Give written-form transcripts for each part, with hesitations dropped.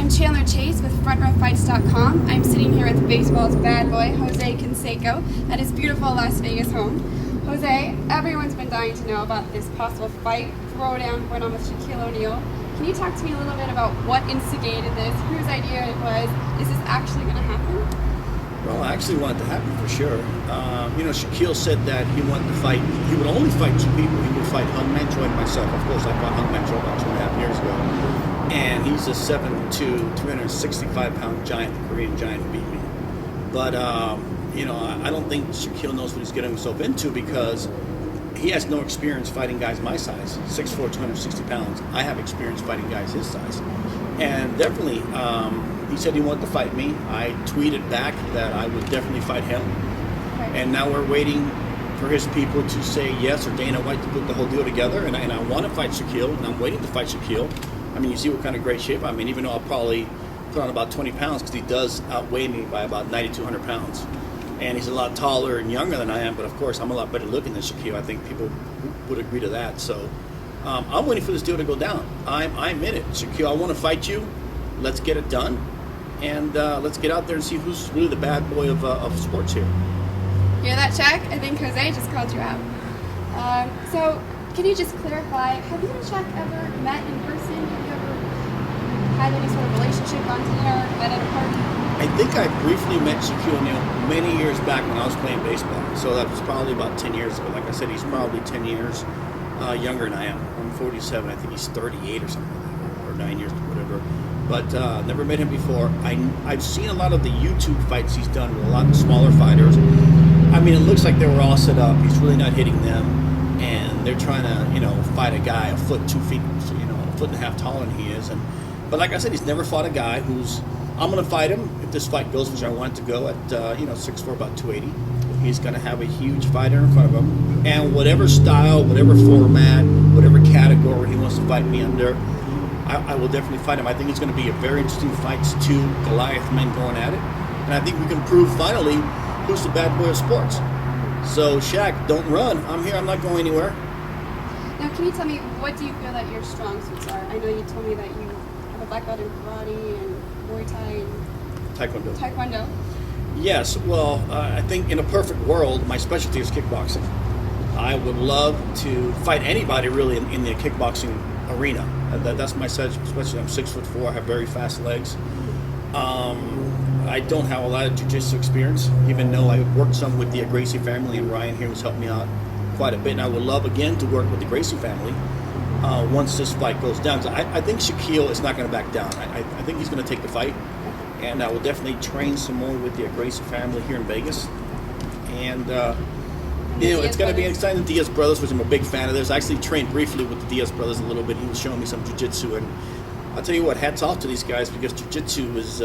I'm Chandler Chasen with FrontRowFights.com. I'm sitting here with baseball's bad boy, Jose Canseco, at his beautiful Las Vegas home. Jose, everyone's been dying to know about this possible fight, throwdown going on with Shaquille O'Neal. Can you talk to me a little bit about what instigated this, whose idea it was? Is this actually going to happen? Well, I actually want it to happen for sure. Shaquille said that he wanted to fight, he would only fight two people. He would fight Hung Man Choi and myself. Of course, I fought Hung Man Choi about 2.5 years ago. And he's a 7'2", 365-pound giant, the Korean giant who beat me. But, I don't think Shaquille knows what he's getting himself into because he has no experience fighting guys my size, 6'4", 260 pounds. I have experience fighting guys his size. And definitely, he said he wanted to fight me. I tweeted back that I would definitely fight him. Okay. And now we're waiting for his people to say yes or Dana White to put the whole deal together. And I want to fight Shaquille, and I'm waiting to fight Shaquille. I mean, you see what kind of great shape I'm in, even though I'll probably put on about 20 pounds because he does outweigh me by about 9,200 pounds. And he's a lot taller and younger than I am, but of course I'm a lot better looking than Shaquille. I think people would agree to that. So I'm waiting for this deal to go down. I'm in it. Shaquille, I want to fight you. Let's get it done. And let's get out there and see who's really the bad boy of sports here. Hear that, Shaq? I think Jose just called you out. So can you just clarify, have you and Shaq ever met in person? Have you ever had any sort of relationship on dinner, met at a party? I think I briefly met Shaquille O'Neal many years back when I was playing baseball. So that was probably about 10 years ago. Like I said, he's probably 10 years younger than I am. I'm 47. I think he's 38 or something like that, or 9 years, whatever. But never met him before. I've seen a lot of the YouTube fights he's done with a lot of smaller fighters. I mean, it looks like they were all set up. He's really not hitting them. And they're trying to, fight a guy a foot, 2 feet, a foot and a half taller than he is. But like I said, he's never fought a guy who's, I'm going to fight him if this fight goes, which I want it to go at, 6'4", about 280. He's going to have a huge fighter in front of him. And whatever style, whatever format, whatever category he wants to fight me under, I will definitely fight him. I think it's going to be a very interesting fight. It's two Goliath men going at it. And I think we can prove finally who's the bad boy of sports. So, Shaq, don't run. I'm here. I'm not going anywhere. Now, can you tell me, what do you feel that your strong suits are? I know you told me that you have a black belt in karate and Muay Thai and Taekwondo. Yes. Well, I think in a perfect world, my specialty is kickboxing. I would love to fight anybody really in the kickboxing arena. That's my specialty. I'm 6'4". I have very fast legs. I don't have a lot of jiu-jitsu experience, even though I worked some with the Gracie family, and Ryan here has helped me out quite a bit. And I would love again to work with the Gracie family once this fight goes down. So I think Shaquille is not going to back down. I think he's going to take the fight, and I will definitely train some more with the Gracie family here in Vegas. And it's going to be exciting. The Diaz brothers, which I'm a big fan of theirs. I actually trained briefly with the Diaz brothers a little bit. He was showing me some jiu-jitsu, and I'll tell you what, hats off to these guys because jiu-jitsu is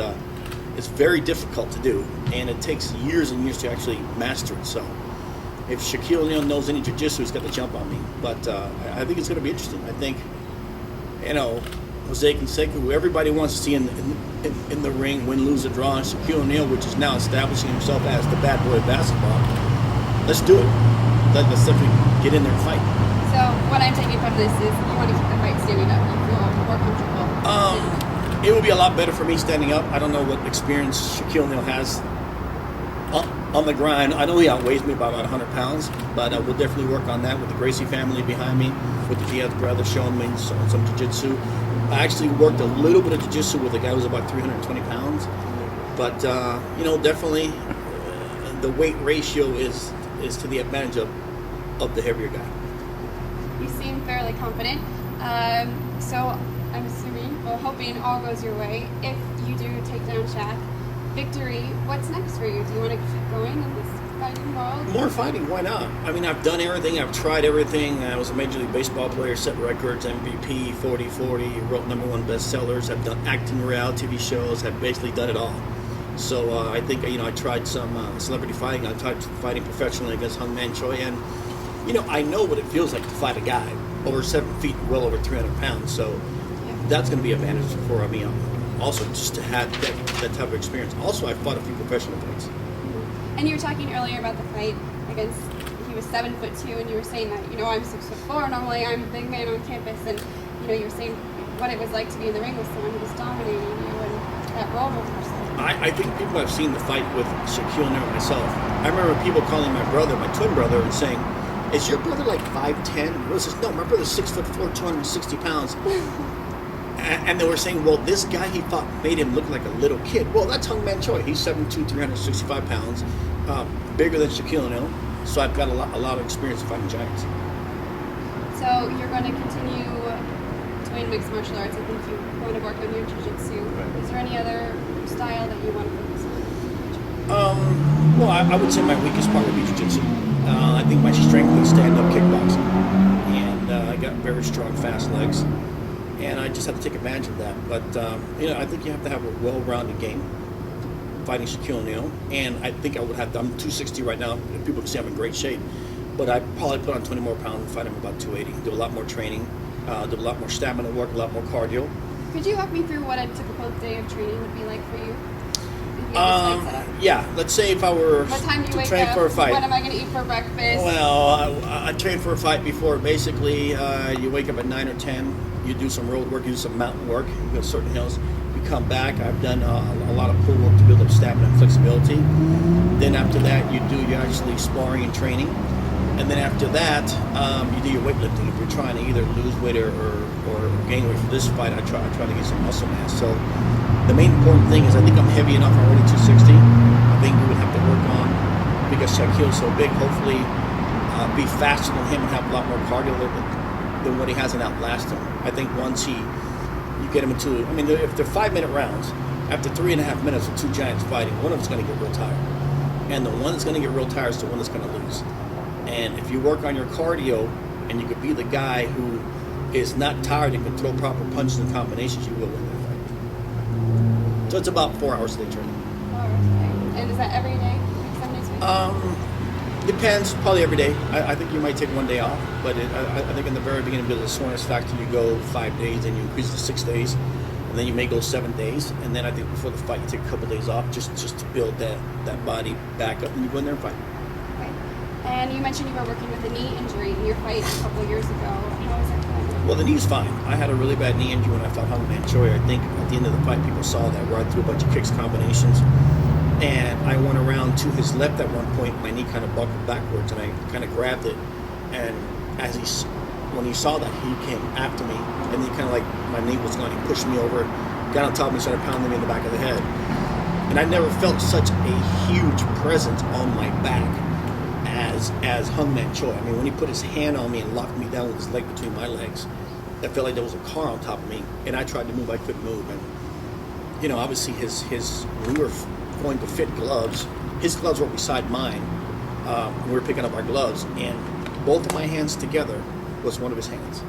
it's very difficult to do, and it takes years and years to actually master it. So if Shaquille O'Neal knows any jiu-jitsu, he's got the jump on me. But I think it's going to be interesting. I think, Jose Canseco, who everybody wants to see in the ring, win, lose, or draw, and Shaquille O'Neal, which is now establishing himself as the bad boy of basketball. Let's do it. Let's definitely get in there and fight. So what I'm taking from this is you want to keep the fight standing up. You feel more comfortable. It would be a lot better for me standing up. I don't know what experience Shaquille O'Neal has on the grind. I know he outweighs me by about 100 pounds, but we'll definitely work on that with the Gracie family behind me, with the Diaz brothers showing me some jiu-jitsu. I actually worked a little bit of jiu-jitsu with a guy who was about 320 pounds, but definitely the weight ratio is to the advantage of the heavier guy. You seem fairly confident, so I'm hoping all goes your way. If you do take down Shaq, victory, what's next for you? Do you want to keep going in this fighting world? More fighting, why not? I mean, I've done everything. I've tried everything. I was a Major League Baseball player, set records, MVP, 40-40, wrote #1 bestsellers. I've done acting, reality TV shows. I've basically done it all. So I think, I tried some celebrity fighting. I tried fighting professionally against Hung Man Choi. And, I know what it feels like to fight a guy over 7 feet, well over 300 pounds. So that's going to be an advantage for me. Also, just to have that type of experience. Also, I fought a few professional fights. And you were talking earlier about the fight against, he was 7'2", and you were saying that, I'm 6'4", normally I'm a big man on campus, and, you were saying what it was like to be in the ring with someone who was dominating you, and that role reversal? I think people have seen the fight with Shaquille and myself. I remember people calling my brother, my twin brother, and saying, "Is your brother like 5'10"? No, my brother's 6'4", 260 pounds." And they were saying, well, this guy he fought made him look like a little kid. Well, that's Hung Man Choi. He's 7'2", 365 pounds, bigger than Shaquille O'Neal. So I've got a lot of experience fighting giants. So you're going to continue doing mixed martial arts. I think you want to work on your jiu-jitsu. Right. Is there any other style that you want to focus on? Well, I would say my weakest part would be jiu-jitsu. I think my strength is stand-up kickboxing. And I got very strong, fast legs. And I just have to take advantage of that. But, I think you have to have a well-rounded game fighting Shaquille O'Neal. And I think I would have to, I'm 260 right now. People can say I'm in great shape. But I'd probably put on 20 more pounds and fight him about 280. Do a lot more training, do a lot more stamina work, a lot more cardio. Could you walk me through what a typical day of training would be like for you? Yeah, let's say if I were what time do you to wake train up? for a fight. What am I going to eat for breakfast? Well, I train for a fight before. Basically, you wake up at 9 or 10. You do some road work, you do some mountain work, you go to certain hills. You come back. I've done a lot of pull work to build up stamina and flexibility. Then after that, you actually sparring and training. And then after that, you do your weightlifting. If you're trying to either lose weight or gain weight for this fight, I try to get some muscle mass. So the main important thing is I think I'm heavy enough. I'm already 260. I think we would have to work on, because Shaquille's so big, hopefully be faster than him and have a lot more cardio than what he has and outlast him. I think once you get him into, if they're 5-minute rounds, after 3.5 minutes of two giants fighting, one of them's going to get real tired. And the one that's going to get real tired is the one that's going to lose. And if you work on your cardio and you could be the guy who is not tired and can throw proper punches and combinations, you will win that fight. So it's about 4 hours a day training. 4 hours a day. And is that every day? Like 7 days a week? Depends, probably every day. I think you might take one day off, but I think in the very beginning, because of the soreness factor, you go 5 days and you increase it to 6 days, and then you may go 7 days, and then I think before the fight you take a couple days off just to build that body back up, and you go in there and fight. Okay. And you mentioned you were working with a knee injury in your fight a couple of years ago. How was that going? Well, the knee's fine. I had a really bad knee injury when I fought Hung Man Choi. I think at the end of the fight, people saw that, where I threw a bunch of kicks, combinations. And I went around to his left at one point. My knee kind of buckled backwards, and I kind of grabbed it. And when he saw that, he came after me, and he kind of like, my knee was gone. He pushed me over, got on top of me, started pounding me in the back of the head. And I never felt such a huge presence on my back as Hung Man Choi. When he put his hand on me and locked me down with his leg between my legs, I felt like there was a car on top of me, and I tried to move, I couldn't move. And obviously we were going to fit gloves. His gloves were beside mine. We were picking up our gloves, and both of my hands together was one of his hands.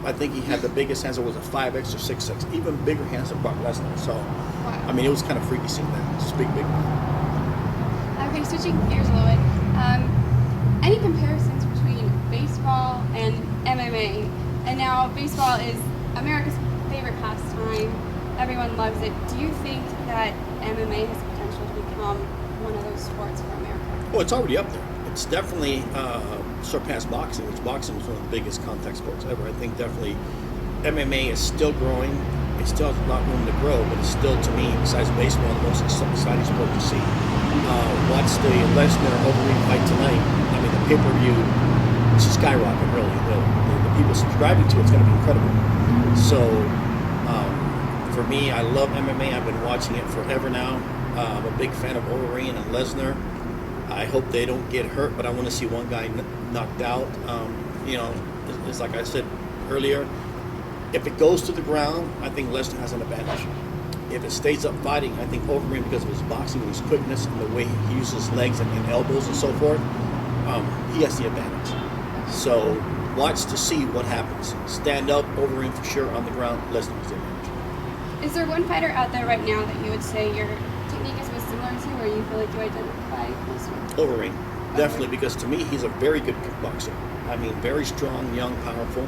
I think he had the biggest hands. It was a 5X or 6X, even bigger hands than Brock Lesnar. So, Wow. it was kind of freaky seeing that. Just big. Okay, switching gears a little bit. Any comparisons between baseball and MMA? And now baseball is America's favorite pastime. Everyone loves it. Do you think that MMA has potential to become one of those sports for America? Oh, it's already up there. It's definitely surpassed boxing, which boxing is one of the biggest contact sports ever. I think definitely MMA is still growing. It still has a lot of room to grow, but it's still, to me, besides baseball, the most exciting sport to see. Watch the Lesnar-Overeem fight tonight. The pay-per-view, it's a skyrocket, really. The people subscribing to it's going to be incredible. So, for me, I love MMA. I've been watching it forever now. I'm a big fan of Overeem and Lesnar. I hope they don't get hurt, but I want to see one guy knocked out. It's like I said earlier, if it goes to the ground, I think Lesnar has an advantage. If it stays up fighting, I think Overeem, because of his boxing and his quickness and the way he uses his legs and elbows and so forth, he has the advantage. So watch to see what happens. Stand up, Overeem for sure. On the ground, Lesnar has the advantage. Is there one fighter out there right now that you would say your technique is most similar to, or you feel like you identify most with? Overeem, definitely, because to me, he's a very good kickboxer. Very strong, young, powerful.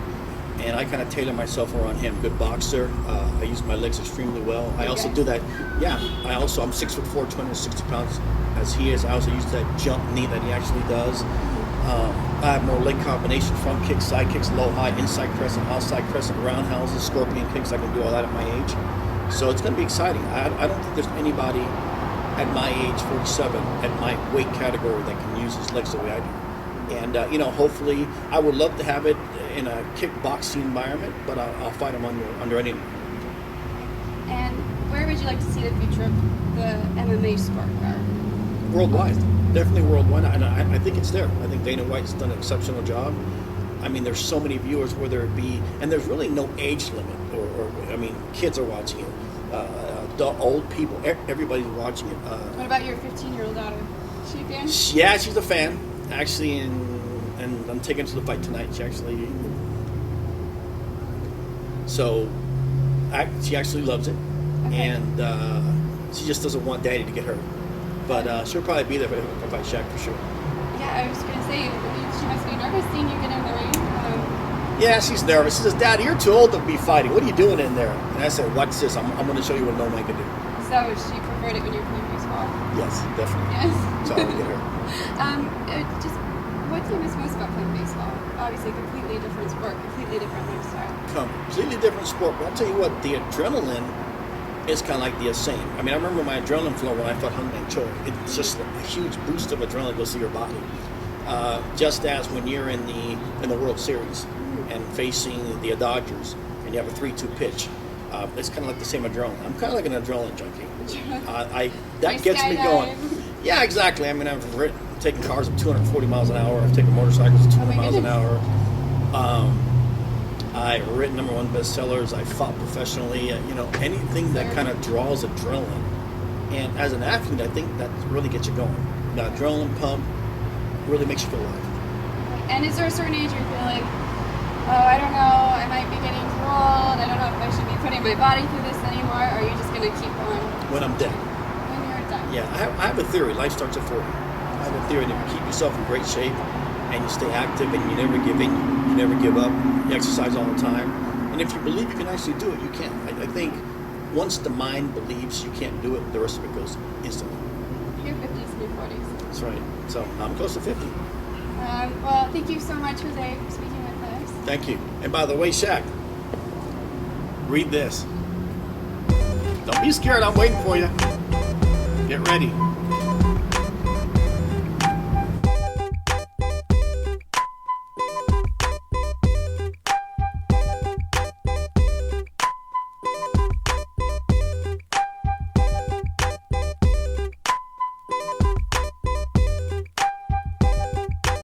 And I kind of tailor myself around him. Good boxer. I use my legs extremely well. I also do that. Yeah. I'm 6'4", 260 pounds as he is. I also use that jump knee that he actually does. I have more leg combination, front kicks, side kicks, low, high, inside crescent, outside crescent, roundhouses, scorpion kicks. I can do all that at my age. So it's going to be exciting. I don't think there's anybody at my age, 47, at my weight category that can use his legs the way I do. And, hopefully, I would love to have it in a kickboxing environment, but I'll fight him under any. And where would you like to see the future of the MMA sport go? Worldwide. Definitely worldwide. And I think it's there. I think Dana White's done an exceptional job. I mean, there's so many viewers, whether it be, and there's really no age limit, kids are watching it, old people, everybody's watching it. What about your 15-year-old daughter? Is she a fan? Yeah, she's a fan, actually, and I'm taking her to the fight tonight. She actually loves it, okay. And she just doesn't want Daddy to get hurt. But she'll probably be there if I fight Shaq for sure. Yeah, I was going to say, she must be nervous seeing you get in the ring. Yeah, she's nervous. She says, "Daddy, you're too old to be fighting. What are you doing in there?" And I said, "Watch this. I'm going to show you what no man can do." So she preferred it when you were playing baseball? Yes, definitely. Yes. So I will get her. Just what do you miss most about playing baseball? Obviously, completely different sport, completely different lifestyle. Completely different sport. But I'll tell you what, the adrenaline is kind of like the same. I mean, I remember my adrenaline flow when I fought Hungman Choi. It's just a huge boost of adrenaline goes through your body. Just as when you're in the World Series and facing the Dodgers and you have a 3-2 pitch, it's kind of like the same adrenaline. I'm kind of like an adrenaline junkie. That gets me going. Yeah, exactly. I mean, I've taken cars at 240 miles an hour. I've taken motorcycles at 200 miles an hour. I've written #1 bestsellers. I fought professionally. Anything that kind of draws adrenaline. And as an athlete, I think that really gets you going. The adrenaline pump really makes you feel alive. And is there a certain age you feel like, oh, I don't know, I might be getting too old, I don't know if I should be putting my body through this anymore, or are you just going to keep on? When I'm dead. When you're done. Yeah, I have a theory. Life starts at 40. I have a theory that if you keep yourself in great shape and you stay active and you never give in, you never give up, you exercise all the time, and if you believe you can actually do it, you can. I think once the mind believes you can't do it, the rest of it goes instantly. Your 50s and your 40s. That's right. So I'm close to 50. Well, thank you so much, Jose, for speaking with us. Thank you. And by the way, Shaq, read this. Don't be scared. I'm waiting for you. Get ready.